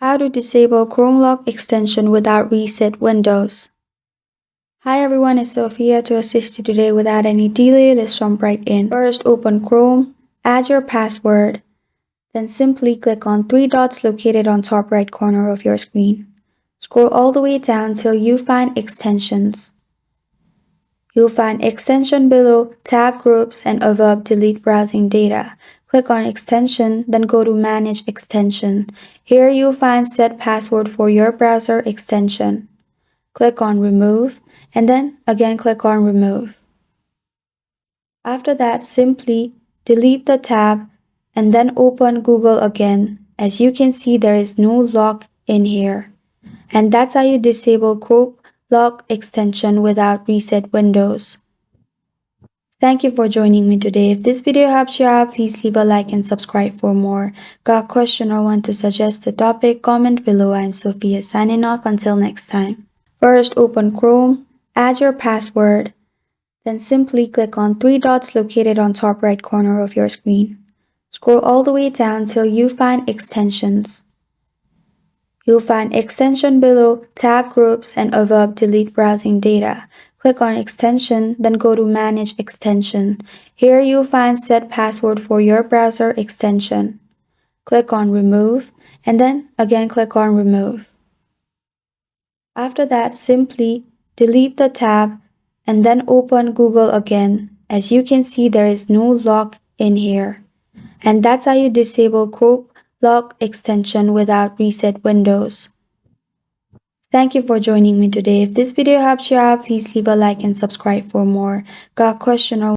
How to disable Chrome lock extension without reset Windows. Hi everyone, it's Sophia to assist you today without any delay. Let's jump right in. First, open Chrome, add your password, then simply click on three dots located on top right corner of your screen. Scroll all the way down till you find extensions. You'll find extension below, tab groups and above delete browsing data. Click on extension, then go to manage extension. Here you'll find set password for your browser extension. Click on remove and then again click on remove. After that, simply delete the tab and then open Google again. As you can see, there is no lock in here. And that's how you disable Chrome lock extension without reset Windows. Thank you for joining me today. If this video helped you out, please leave a like and subscribe for more. Got a question or want to suggest a topic? Comment below. I'm Sophia signing off until next time. First, open Chrome, add your password, then simply click on three dots located on top right corner of your screen. Scroll all the way down till you find extensions. You'll find extension below, tab groups and above delete browsing data. Click on extension, then go to manage extension. Here you'll find set password for your browser extension. Click on remove and then again click on remove. After that, simply delete the tab and then open Google again. As you can see, there is no lock in here. And that's how you disable Chrome lock extension without reset Windows. Thank you for joining me today. If this video helped you out, please leave a like and subscribe for more. Got a question or